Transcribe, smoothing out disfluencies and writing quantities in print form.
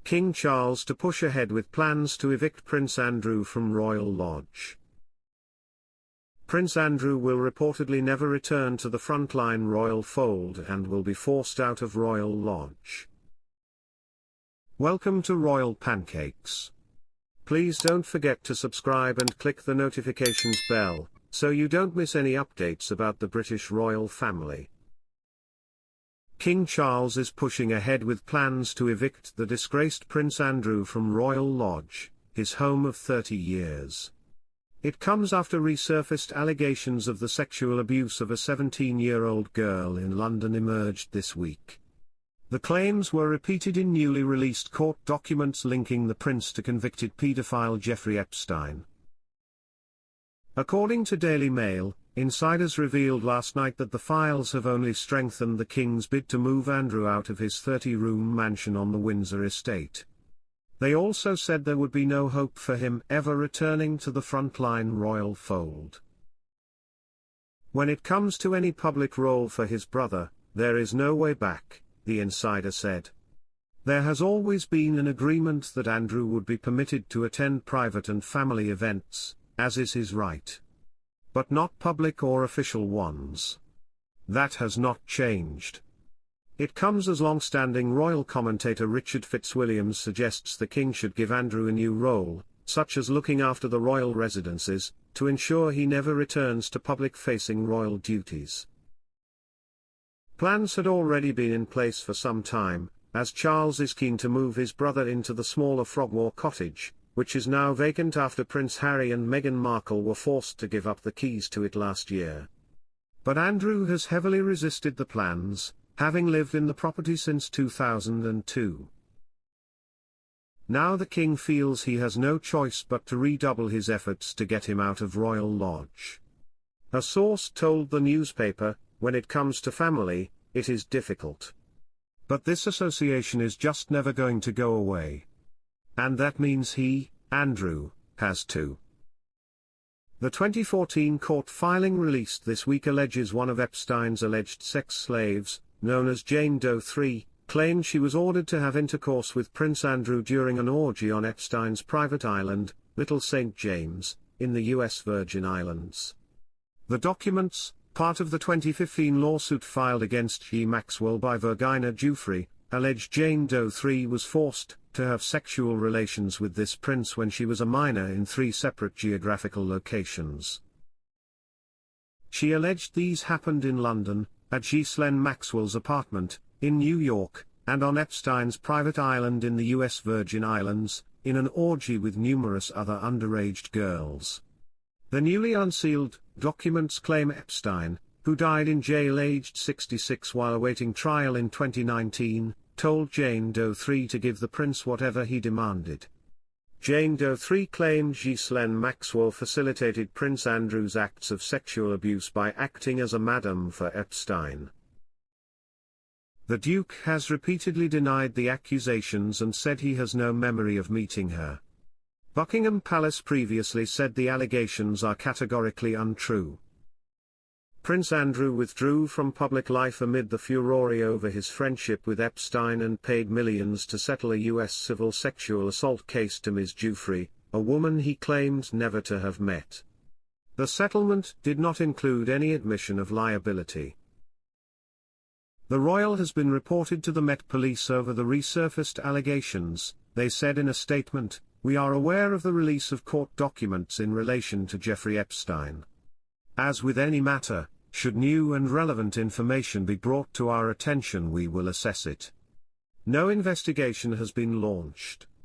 King Charles to push ahead with plans to evict Prince Andrew from Royal Lodge. Prince Andrew will reportedly never return to the frontline royal fold and will be forced out of Royal Lodge. Welcome to Royal Pancakes. Please don't forget to subscribe and click the notifications bell, so you don't miss any updates about the British royal family. King Charles is pushing ahead with plans to evict the disgraced Prince Andrew from Royal Lodge, his home of 30 years. It comes after resurfaced allegations of the sexual abuse of a 17-year-old girl in London emerged this week. The claims were repeated in newly released court documents linking the prince to convicted paedophile Jeffrey Epstein. According to Daily Mail, insiders revealed last night that the files have only strengthened the king's bid to move Andrew out of his 30-room mansion on the Windsor Estate. They also said there would be no hope for him ever returning to the frontline royal fold. When it comes to any public role for his brother, there is no way back, the insider said. There has always been an agreement that Andrew would be permitted to attend private and family events, as is his right. But not public or official ones. That has not changed. It comes as longstanding royal commentator Richard Fitzwilliams suggests the king should give Andrew a new role, such as looking after the royal residences, to ensure he never returns to public-facing royal duties. Plans had already been in place for some time, as Charles is keen to move his brother into the smaller Frogmore cottage, which is now vacant after Prince Harry and Meghan Markle were forced to give up the keys to it last year. But Andrew has heavily resisted the plans, having lived in the property since 2002. Now the king feels he has no choice but to redouble his efforts to get him out of Royal Lodge. A source told the newspaper, "When it comes to family, it is difficult. But this association is just never going to go away. And that means he, Andrew, has to." The 2014 court filing released this week alleges one of Epstein's alleged sex slaves, known as Jane Doe 3, claimed she was ordered to have intercourse with Prince Andrew during an orgy on Epstein's private island, Little St. James, in the U.S. Virgin Islands. The documents, part of the 2015 lawsuit filed against G. Maxwell by Virginia Giuffre, allege Jane Doe 3 was forced to have sexual relations with this prince when she was a minor in 3 separate geographical locations. She alleged these happened in London, at Ghislaine Maxwell's apartment, in New York, and on Epstein's private island in the U.S. Virgin Islands, in an orgy with numerous other underage girls. The newly unsealed documents claim Epstein, who died in jail aged 66 while awaiting trial in 2019, told Jane Doe 3 to give the prince whatever he demanded. Jane Doe 3 claimed Ghislaine Maxwell facilitated Prince Andrew's acts of sexual abuse by acting as a madam for Epstein. The Duke has repeatedly denied the accusations and said he has no memory of meeting her. Buckingham Palace previously said the allegations are categorically untrue. Prince Andrew withdrew from public life amid the furore over his friendship with Epstein and paid millions to settle a U.S. civil sexual assault case to Ms. Giuffre, a woman he claimed never to have met. The settlement did not include any admission of liability. The royal has been reported to the Met Police over the resurfaced allegations. They said in a statement, "We are aware of the release of court documents in relation to Jeffrey Epstein. As with any matter, should new and relevant information be brought to our attention, we will assess it. No investigation has been launched."